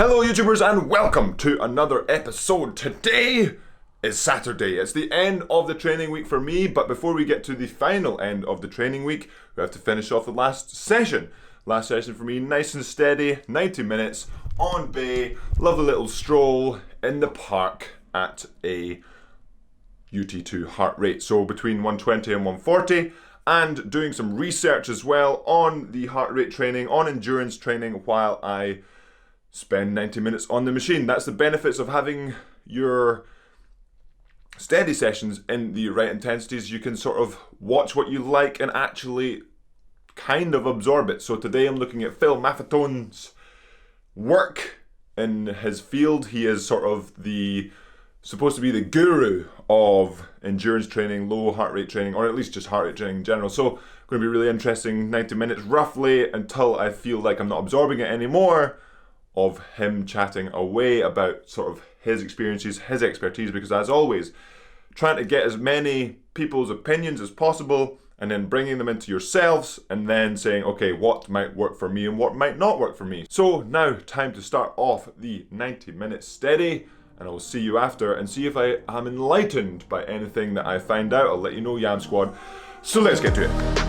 Hello YouTubers and welcome to another episode. Today is Saturday. It's the end of the training week for me, but before we get to the final end of the training week, we have to finish off the last session. Last session for me, nice and steady, 90 minutes on bay, lovely little stroll in the park at a UT2 heart rate, so between 120 and 140, and doing some research as well on the heart rate training, on endurance training while I spend 90 minutes on the machine. That's the benefits of having your steady sessions in the right intensities. You can sort of watch what you like and actually kind of absorb it. So today I'm looking at Phil Maffetone's work in his field. He is sort of supposed to be the guru of endurance training, low heart rate training, or at least just heart rate training in general. So going to be really interesting 90 minutes roughly until I feel like I'm not absorbing it anymore, of him chatting away about sort of his experiences, his expertise, because as always, trying to get as many people's opinions as possible and then bringing them into yourselves and then saying, okay, what might work for me and what might not work for me. So now time to start off the 90 minutes steady, and I will see you after and see if I am enlightened by anything that I find out. I'll let you know, Yam Squad. So let's get to it.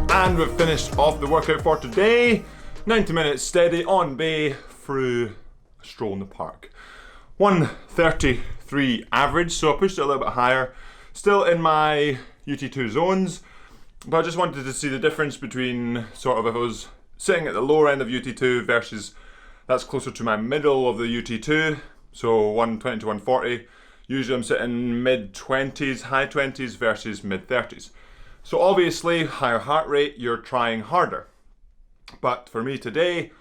And we've finished off the workout for today. 90 minutes steady on bay through a stroll in the park. 133 average, so I pushed it a little bit higher. Still in my UT2 zones, but I just wanted to see the difference between sort of if I was sitting at the lower end of UT2 versus that's closer to my middle of the UT2, so 120 to 140. Usually I'm sitting mid-20s, high 20s versus mid-30s. So obviously, higher heart rate, you're trying harder. But for me today,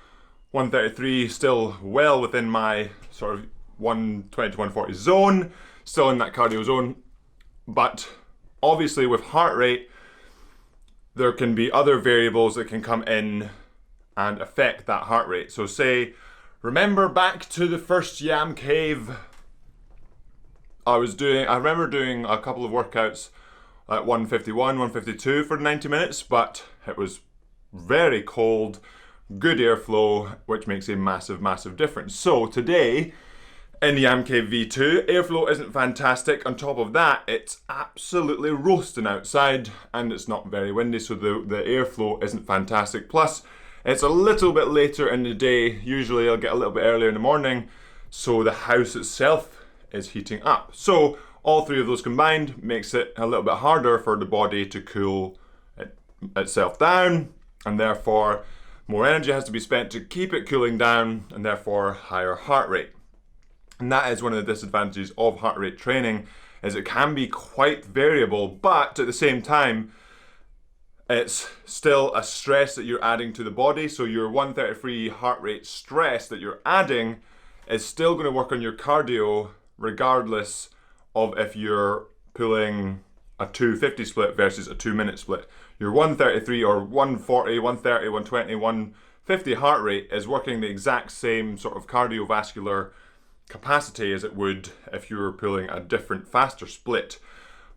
133 still well within my sort of 120 to 140 zone, still in that cardio zone. But obviously with heart rate, there can be other variables that can come in and affect that heart rate. So remember back to the first Yam Cave, I remember doing a couple of workouts at 151, 152 for 90 minutes, but it was very cold, good airflow, which makes a massive, massive difference. So today, in the Yam Cave V2, airflow isn't fantastic. On top of that, it's absolutely roasting outside, and it's not very windy, so the airflow isn't fantastic. Plus, it's a little bit later in the day. Usually I'll get a little bit earlier in the morning, so the house itself is heating up. So all three of those combined makes it a little bit harder for the body to cool itself down, and therefore more energy has to be spent to keep it cooling down, and therefore higher heart rate. And that is one of the disadvantages of heart rate training, is it can be quite variable, but at the same time it's still a stress that you're adding to the body. So your 133 heart rate stress that you're adding is still going to work on your cardio regardless of if you're pulling a 250 split versus a 2-minute split. Your 133 or 140, 130, 120, 150 heart rate is working the exact same sort of cardiovascular capacity as it would if you were pulling a different, faster split.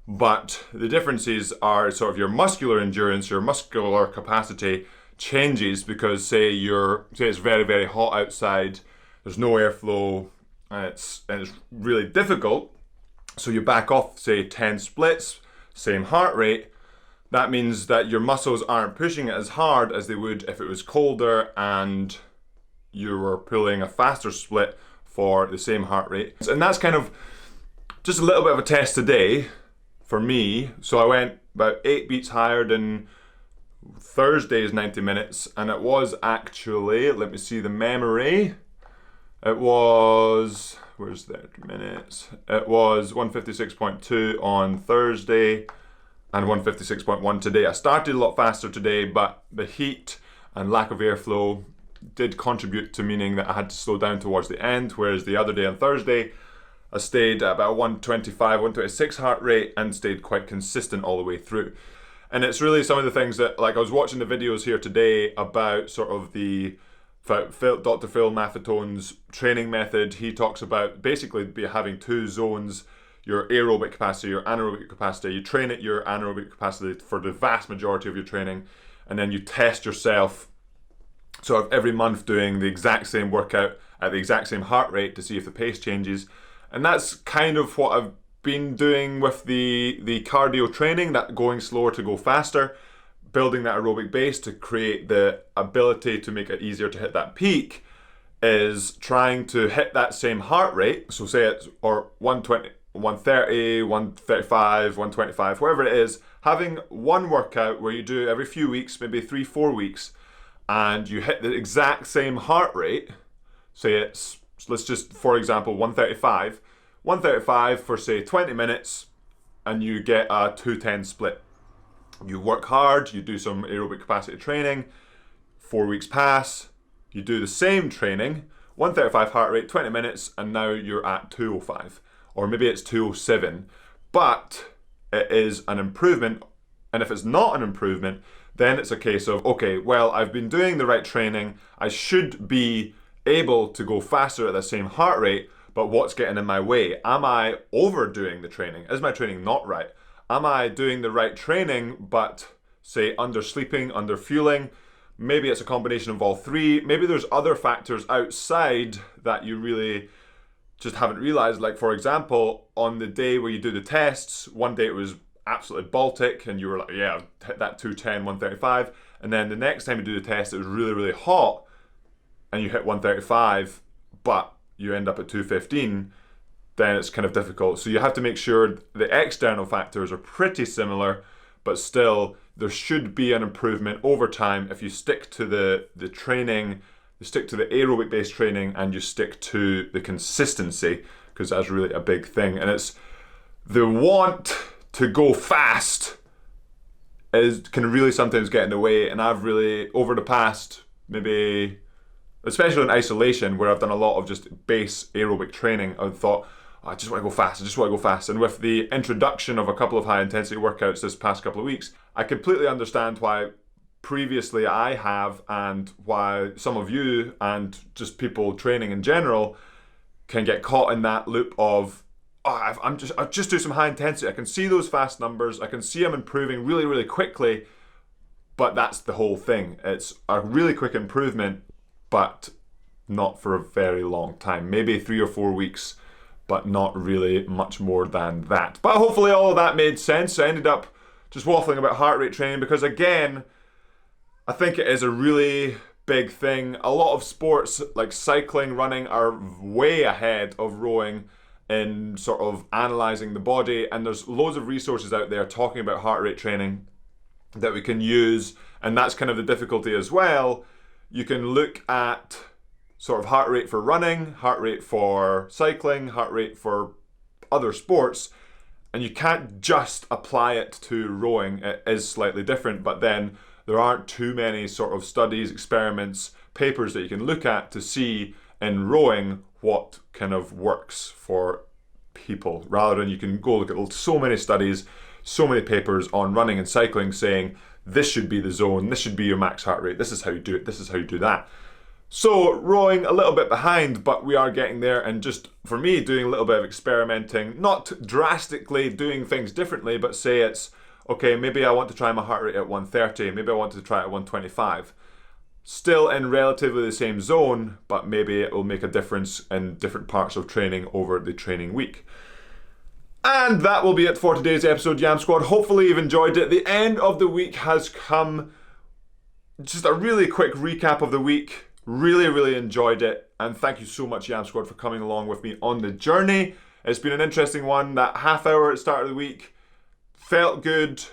But the differences are sort of your muscular endurance, your muscular capacity changes because say it's very, very hot outside, there's no airflow, and it's really difficult. So you back off, say 10 splits, same heart rate. That means that your muscles aren't pushing it as hard as they would if it was colder and you were pulling a faster split for the same heart rate. And that's kind of just a little bit of a test today for me. So I went about 8 beats higher than Thursday's 90 minutes, and it was actually, let me see the memory, it was, where's that minutes? It was 156.2 on Thursday and 156.1 today. I started a lot faster today, but the heat and lack of airflow did contribute to meaning that I had to slow down towards the end, whereas the other day on Thursday, I stayed at about 125, 126 heart rate and stayed quite consistent all the way through. And it's really some of the things that, like I was watching the videos here today about sort of the Dr. Phil Maffetone's training method. He talks about basically having two zones, your aerobic capacity, your anaerobic capacity. You train at your anaerobic capacity for the vast majority of your training, and then you test yourself sort of every month doing the exact same workout at the exact same heart rate to see if the pace changes. And that's kind of what I've been doing with the cardio training, that going slower to go faster, building that aerobic base to create the ability to make it easier to hit that peak, is trying to hit that same heart rate. So say it's or 120, 130, 135, 125, whatever it is, having one workout where you do every few weeks, maybe 3-4 weeks, and you hit the exact same heart rate. Say it's, let's just, for example, 135 for say 20 minutes, and you get a 2-10 split. You work hard, you do some aerobic capacity training, 4 weeks pass, you do the same training, 135 heart rate, 20 minutes, and now you're at 205. Or maybe it's 207, but it is an improvement. And if it's not an improvement, then it's a case of, okay, well, I've been doing the right training, I should be able to go faster at the same heart rate, but what's getting in my way? Am I overdoing the training? Is my training not right? Am I doing the right training, but say undersleeping, underfueling? Maybe it's a combination of all three. Maybe there's other factors outside that you really just haven't realized. Like, for example, on the day where you do the tests, one day it was absolutely Baltic and you were like, yeah, hit that 210, 135. And then the next time you do the test, it was really, really hot and you hit 135, but you end up at 215, then it's kind of difficult. So you have to make sure the external factors are pretty similar, but still there should be an improvement over time if you stick to the training, you stick to the aerobic based training, and you stick to the consistency, because that's really a big thing. And it's the want to go fast can really sometimes get in the way. And I've really, over the past, maybe, especially in isolation, where I've done a lot of just base aerobic training, I've thought, oh, I just want to go fast. And with the introduction of a couple of high intensity workouts this past couple of weeks, I completely understand why previously I have, and why some of you and just people training in general can get caught in that loop of, I just do some high intensity. I can see those fast numbers. I can see I'm improving really, really quickly. But that's the whole thing. It's a really quick improvement, but not for a very long time. Maybe 3 or 4 weeks, but not really much more than that. But hopefully all of that made sense. I ended up just waffling about heart rate training because, again, I think it is a really big thing. A lot of sports like cycling, running are way ahead of rowing in sort of analysing the body, and there's loads of resources out there talking about heart rate training that we can use, and that's kind of the difficulty as well. You can look at sort of heart rate for running, heart rate for cycling, heart rate for other sports, and you can't just apply it to rowing. It is slightly different, but then there aren't too many sort of studies, experiments, papers that you can look at to see in rowing what kind of works for people, rather than you can go look at so many studies, so many papers on running and cycling saying this should be the zone, this should be your max heart rate, this is how you do it, this is how you do that. So rowing a little bit behind, but we are getting there, and just for me doing a little bit of experimenting, not drastically doing things differently, but say it's, okay, maybe I want to try my heart rate at 130, maybe I want to try it at 125. Still in relatively the same zone, but maybe it will make a difference in different parts of training over the training week. And that will be it for today's episode, Yam Squad. Hopefully you've enjoyed it. The end of the week has come. Just a really quick recap of the week. Really, really enjoyed it. And thank you so much, Yam Squad, for coming along with me on the journey. It's been an interesting one. That half hour at the start of the week felt good.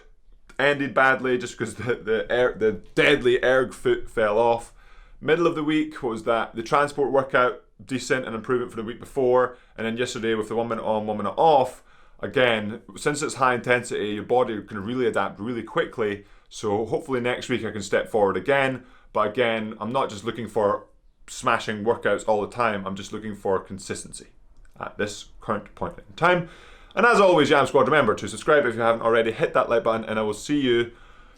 Ended badly just because the deadly erg foot fell off. Middle of the week was that the transport workout, decent, and improvement from the week before. And then yesterday with the 1 minute on, 1 minute off, again, since it's high intensity, your body can really adapt really quickly. So hopefully next week I can step forward again. But again, I'm not just looking for smashing workouts all the time. I'm just looking for consistency at this current point in time. And as always, Yam Squad, remember to subscribe if you haven't already. Hit that like button, and I will see you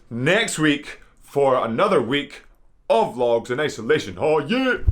next week for another week of vlogs in isolation. Oh yeah!